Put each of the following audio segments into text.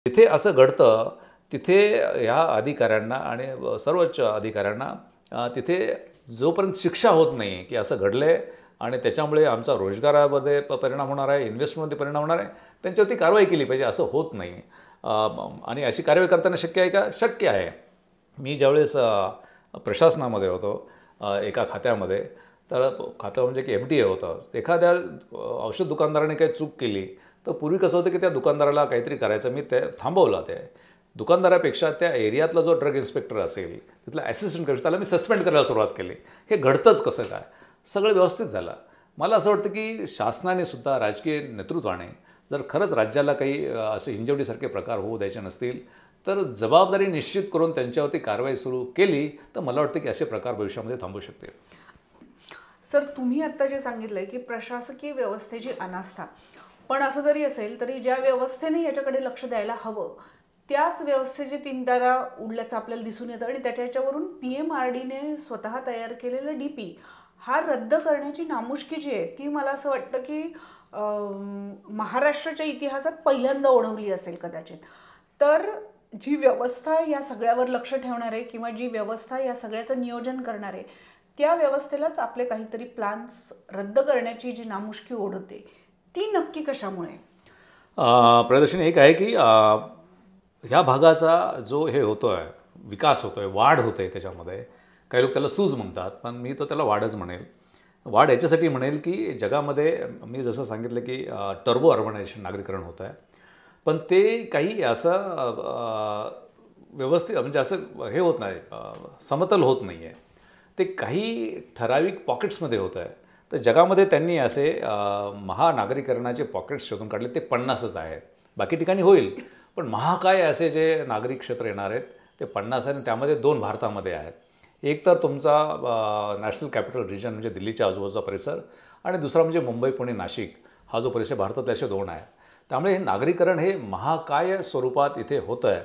जिथे असं घडतं तिथे ह्या अधिकाऱ्यांना आणि सर्वोच्च अधिकाऱ्यांना तिथे जोपर्यंत शिक्षा होत नाही की असं घडले आणि त्याच्यामुळे आमचा रोजगारामध्ये परिणाम होणार आहे, इन्व्हेस्टमेंटमध्ये परिणाम होणार आहे, त्यांच्यावरती कारवाई केली पाहिजे. असं होत नाही. आणि अशी कारवाई करताना शक्य आहे का? शक्य आहे. मी ज्यावेळेस प्रशासनामध्ये होतो एका खात्यामध्ये, तर खातं म्हणजे की FDA होतं. एखाद्या औषध दुकानदाराने काही चूक केली तर पूर्वी कसं होतं की त्या दुकानदाराला काहीतरी करायचं, मी ते थांबवलं. ते दुकानदारापेक्षा त्या एरियातला जो ड्रग इन्स्पेक्टर असेल, तिथला असिस्टंट कमिशनर, त्याला मी सस्पेंड करायला सुरुवात केली. हे घडतंच कसं काय? सगळं व्यवस्थित झालं. मला असं वाटतं की शासनाने सुद्धा, राजकीय नेतृत्वाने जर खरंच राज्याला काही असे हिंजवडीसारखे प्रकार होऊ द्यायचे नसतील तर जबाबदारी निश्चित करून त्यांच्यावरती कारवाई सुरू केली तर मला वाटतं की असे प्रकार भविष्यामध्ये थांबू शकतील. सर, तुम्ही आत्ता जे सांगितलंय की प्रशासकीय व्यवस्थेची अनास्था, पण असं जरी असेल तरी ज्या व्यवस्थेने याच्याकडे लक्ष द्यायला हवं त्याच व्यवस्थेचे तीन तारा उडल्याचं आपल्याला दिसून येतं. आणि त्याच्यावरून PMRDने स्वतः तयार केलेलं DP हा रद्द करण्याची नामुष्की जी आहे ती मला असं वाटतं की महाराष्ट्राच्या इतिहासात पहिल्यांदा ओढवली असेल कदाचित. तर जी व्यवस्था या सगळ्यावर लक्ष ठेवणार आहे किंवा जी व्यवस्था या सगळ्याचं नियोजन करणार आहे त्या व्यवस्थेलाच आपले काहीतरी प्लॅन्स रद्द करण्याची जी नामुष्की ओढवते ती नक्की कशामुळे? प्रदर्शन एक आहे की ह्या भागाचा जो हे होतो आहे, विकास होतो आहे, वाढ होते आहे त्याच्यामध्ये. काही लोक त्याला सूज म्हणतात, पण मी तो त्याला वाढच म्हणेल. वाढ याच्यासाठी म्हणेल की जगामध्ये मी जसं सांगितलं की टर्बो अर्बनायझेशन, नागरीकरण होतं आहे, पण ते काही असं व्यवस्थित म्हणजे असं हे होत नाही, समतल होत नाही आहे. ते काही ठराविक पॉकेट्समध्ये होतं आहे. तर जगामध्ये त्यांनी असे महानागरीकरणाचे पॉकेट्स शोधून काढले, ते 50च आहेत. बाकी ठिकाणी होईल, पण महाकाय असे जे नागरिक क्षेत्र येणार आहेत ते 50 आहेत. आणि त्यामध्ये 2 भारतामध्ये आहेत. एक तर तुमचा नॅशनल कॅपिटल रिजन म्हणजे दिल्लीच्या आजूबाजूचा परिसर, आणि दुसरा म्हणजे मुंबई, पुणे, नाशिक हा जो परिसर भारतातले असे 2 आहेत. त्यामुळे हे नागरीकरण हे महाकाय स्वरूपात इथे होतं आहे.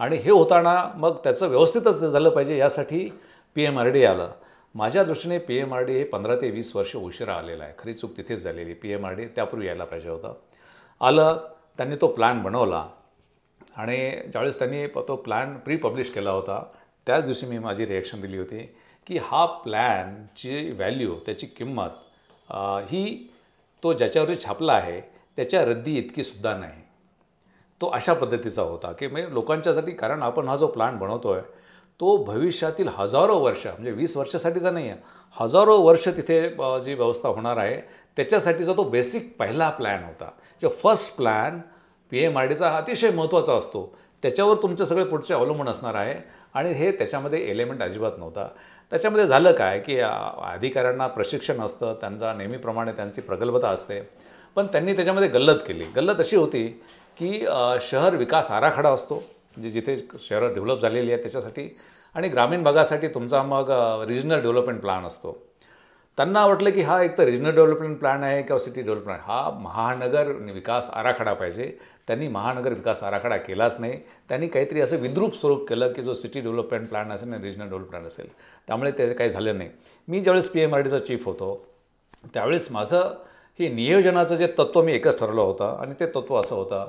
आणि हे होताना मग त्याचं व्यवस्थितच झालं पाहिजे, यासाठी PMRD आलं. माझ्या दृष्टीने PMRD हे 15 ते 20 वर्ष उशिरा आलेलं आहे. खरी चूक तिथेच झालेली. PMRD त्यापूर्वी यायला पाहिजे होतं. आलं, त्यांनी तो प्लॅन बनवला आणि ज्यावेळेस त्यांनी तो प्लॅन पब्लिश केला होता त्याच दिवशी मी माझी रिॲक्शन दिली होती की हा प्लॅनची व्हॅल्यू, त्याची किंमत ही तो ज्याच्यावरती छापला आहे त्याच्या रद्दी इतकीसुद्धा नाही. तो अशा पद्धतीचा होता की म्हणजे लोकांच्यासाठी, कारण आपण हा जो प्लॅन बनवतो आहे तो भविष्यातील हजारो वर्ष, म्हणजे 20 वर्षासाठीचा नाही आहे, हजारो वर्ष तिथे जी व्यवस्था होणार आहे त्याच्यासाठीचा तो बेसिक पहिला प्लॅन होता. किंवा फर्स्ट प्लॅन PMRDचा हा अतिशय महत्त्वाचा असतो. त्याच्यावर तुमचे सगळे पुढचे अवलंबून असणार आहे. आणि हे त्याच्यामध्ये एलिमेंट अजिबात नव्हता. त्याच्यामध्ये झालं काय की अधिकाऱ्यांना प्रशिक्षण असतं, त्यांचा नेहमीप्रमाणे त्यांची प्रगल्भता असते, पण त्यांनी त्याच्यामध्ये गल्लत केली. गल्लत अशी होती की शहर विकास आराखडा असतो, म्हणजे जिथे शहरं डेव्हलप झालेली आहेत त्याच्यासाठी, आणि ग्रामीण भागासाठी तुमचा मग रिजनल डेव्हलपमेंट प्लॅन असतो. त्यांना वाटलं की हा एक तर रिजनल डेव्हलपमेंट प्लॅन आहे किंवा सिटी डेव्हलपमेंट, हा महानगर विकास आराखडा पाहिजे. त्यांनी महानगर विकास आराखडा केलाच नाही. त्यांनी काहीतरी असं विद्रूप स्वरूप केलं की जो सिटी डेव्हलपमेंट प्लॅन असेल आणि रिजनल डेव्हलपमेंट प्लॅन असेल. त्यामुळे ते काही झालं नाही. मी ज्यावेळेस PMRDचा चीफ होतो त्यावेळेस माझं हे नियोजनाचं जे तत्त्व मी एकच ठरवलं होतं, आणि ते तत्त्व असं होतं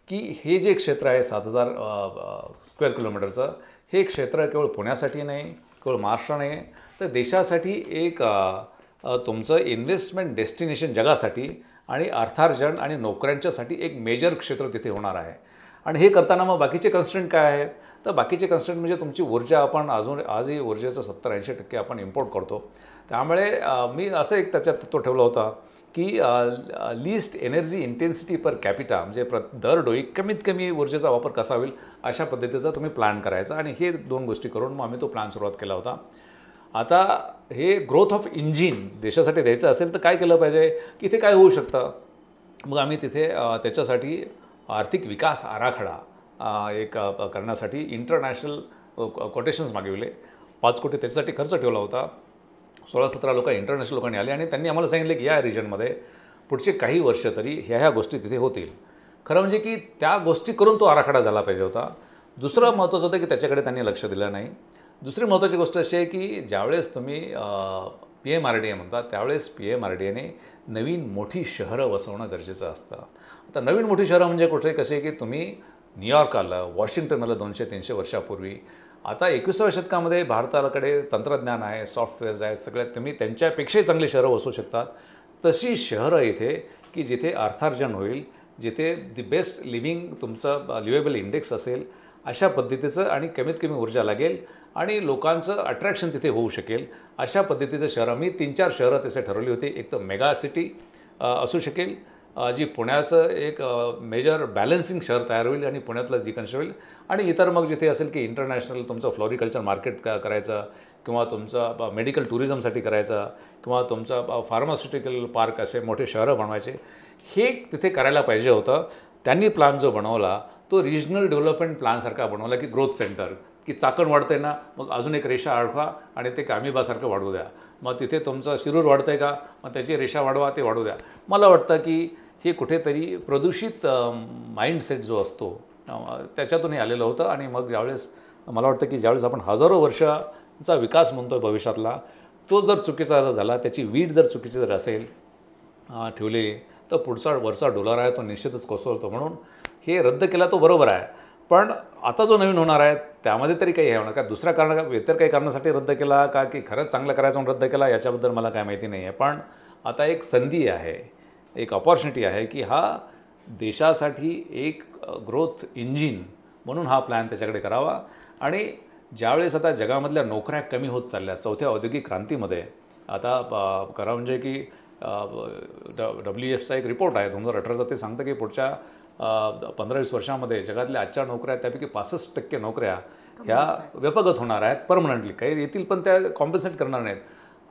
की हे जे क्षेत्र आहे 7000 स्क्वेअर किलोमीटरचं, हे क्षेत्र केवळ पुण्यासाठी नाही, केवळ महाराष्ट्र नाही, तर देशासाठी एक तुमचं इन्व्हेस्टमेंट डेस्टिनेशन जगासाठी आणि अर्थार्जन आणि नोकऱ्यांच्यासाठी एक मेजर क्षेत्र तिथे होणार आहे. आणि हे करताना मग बाकीचे कन्स्ट्रेंट काय आहेत? तर बाकीचे कन्स्ट्रेंट म्हणजे तुमची ऊर्जा, आपण आजही ऊर्जेचं 70-80% आपण इम्पोर्ट करतो. त्यामुळे मी असं एक त्याच्यात तत्त्व ठेवलं होता की least energy intensity per capita, म्हणजे दरडोई कमीत कमी ऊर्जेचा वापर कसा होईल अशा पद्धतीचा तुम्ही प्लॅन करायचा. आणि हे 2 गोष्टी करून मग आम्ही तो प्लॅन सुरुवात केला होता. आता हे ग्रोथ ऑफ इंजिन देशासाठी द्यायचं असेल तर काय केलं पाहिजे, की इथे काय होऊ शकतं. मग आम्ही तिथे त्याच्यासाठी आर्थिक विकास आराखडा एक करण्यासाठी इंटरनॅशनल कोटेशन्स मागविले. 5 कोटी त्याच्यासाठी खर्च ठेवला होता. 16-17 लोक इंटरनॅशनल लोकांनी आले आणि त्यांनी आम्हाला सांगितले की या रिजनमध्ये पुढचे काही वर्ष तरी ह्या गोष्टी तिथे होतील. खरं म्हणजे की त्या गोष्टी करून तो आराखडा झाला पाहिजे होता. दुसरं महत्त्वाचं होतं की त्याच्याकडे त्यांनी लक्ष दिलं नाही. दुसरी महत्त्वाची गोष्ट अशी आहे की ज्यावेळेस तुम्ही PMRD म्हणता त्यावेळेस PMRDने नवीन मोठी शहरं वसवणं गरजेचं असतं. आता नवीन मोठी शहरं म्हणजे कुठे कसे की तुम्ही न्यूयॉर्क आलं, वॉशिंग्टन आलं 200-300 वर्षापूर्वी. आता 21व्या शतकामध्ये भारताकडे तंत्रज्ञान आहे, सॉफ्टवेअर्स आहेत, सगळ्यात तुम्ही त्यांच्यापेक्षाही चांगली शहरं बसवू शकतात. तशी शहरं इथे की जिथे अर्थार्जन होईल, जिथे दी बेस्ट लिव्हिंग तुमचं लिवेबल इंडेक्स असेल, अशा पद्धतीचं आणि कमीत कमी ऊर्जा लागेल आणि लोकांचं अट्रॅक्शन तिथे होऊ शकेल, अशा पद्धतीचं शहरं मी 3-4 शहरं तसे ठरवली होती. एक तर मेगा सिटी असू शकेल, जी पुण्याचं एक मेजर बॅलन्सिंग शहर तयार होईल आणि पुण्यातलं जी होईल. आणि इतर मग जिथे असेल की इंटरनॅशनल तुमचं फ्लोरिकल्चर मार्केट करायचं किंवा तुमचं मेडिकल टुरिझमसाठी करायचं किंवा तुमचं फार्मास्युटिकल पार्क असे मोठे शहरं बनवायचे, हे तिथे करायला पाहिजे होतं. त्यांनी प्लॅन जो बनवला तो रिजनल डेव्हलपमेंट प्लॅनसारखा बनवला की ग्रोथ सेंटर, की चाकण वाढतंय ना, मग अजून एक रेषा अडवा आणि ते कामिबासारखं वाढवू द्या. मग तिथे तुमचं शिरूर वाढतं आहे का, मग त्याची रेषा वाढवा, ते वाढू द्या. मला वाटतं की हे कुठेतरी प्रदूषित माइंडसेट जो असतो त्याच्यातूनही आलेलं होतं. आणि मग ज्यावेळेस मला वाटतं की ज्यावेळेस आपण हजारो वर्षांचा विकास म्हणतो आहे भविष्यातला, तो जर चुकीचा झाला, त्याची वीट जर चुकीची जर असेल ठेवली, तर वरचा डोलार आहे तो निश्चितच कोसळतो. म्हणून हे रद्द केला तो बरोबर आहे. पण आता जो नवीन होणार आहे त्यामध्ये तरी काही हे होणार का, दुसऱ्या इतर काही कारणासाठी रद्द केला का, की खरंच चांगलं करायचं म्हणून रद्द केला, याच्याबद्दल मला काय माहिती नाही आहे. पण आता एक संधी आहे, एक अपॉर्च्युनिटी आहे की हा देशासाठी एक ग्रोथ इंजिन म्हणून हा प्लॅन त्याच्याकडे करावा. आणि ज्यावेळेस आता जगामधल्या नोकऱ्या कमी होत चालल्या, चौथ्या औद्योगिक क्रांतीमध्ये आता खरं म्हणजे की WEFचा एक रिपोर्ट आहे 2018चा, ते सांगतं की पुढच्या 15-20 वर्षामध्ये जगातल्या आजच्या नोकऱ्या त्यापैकी 65% नोकऱ्या ह्या व्यपगत होणार आहेत परमनंटली. काही येतील पण त्या कॉम्पेन्सेट करणार नाहीत.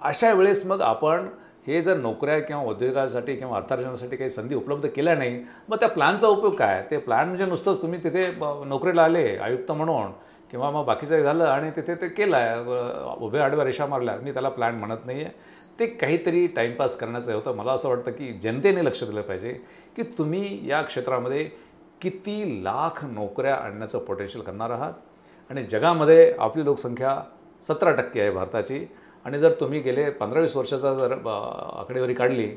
अशा वेळेस मग आपण हे जर नोकऱ्या किंवा उद्योगासाठी किंवा अर्थार्जनासाठी काही संधी उपलब्ध केल्या नाही, मग त्या प्लॅनचा उपयोग काय. ते प्लॅन म्हणजे नुसतंच तुम्ही तिथे नोकरीला आले आयुक्त म्हणून किंवा मग बाकीचं झालं आणि तिथे ते केलं आहे, उभ्या आडव्या रेषा मारल्या, मी त्याला प्लॅन म्हणत नाही आहे. ते काहीतरी टाईमपास करण्याचं होतं. मला असं वाटतं की जनतेने लक्ष दिलं पाहिजे की तुम्ही या क्षेत्रामध्ये किती लाख नोकऱ्या आणण्याचं पोटेन्शियल करणार आहात. आणि जगामध्ये आपली लोकसंख्या 17% आहे भारताची. आणि जर तुम्ही गेले 15-20 वर्षाचा जर आकडेवारी काढली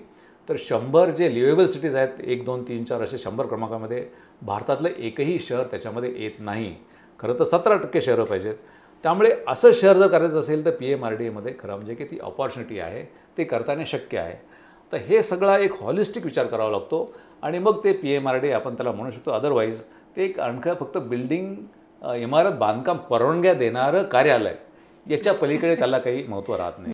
तर 100 जे लिव्हेबल सिटीज आहेत, 1, 2, 3, 4 असे 100 क्रमांकामध्ये भारतातलं एकही शहर त्याच्यामध्ये येत नाही. खरं तर 17% शहरं पाहिजेत. त्यामुळे असं शहर जर करायचं असेल तर PMRDAमध्ये खरं म्हणजे की ती अपॉर्च्युनिटी आहे, ते करताना शक्य आहे. तर हे सगळा एक हॉलिस्टिक विचार करावा लागतो आणि मग ते PMRDA आपण त्याला म्हणू शकतो. अदरवाईज ते एक आणखं फक्त बिल्डिंग इमारत बांधकाम परवानग्या देणारं कार्यालय, याच्या पलीकडे त्याला काही महत्त्व राहत नाही.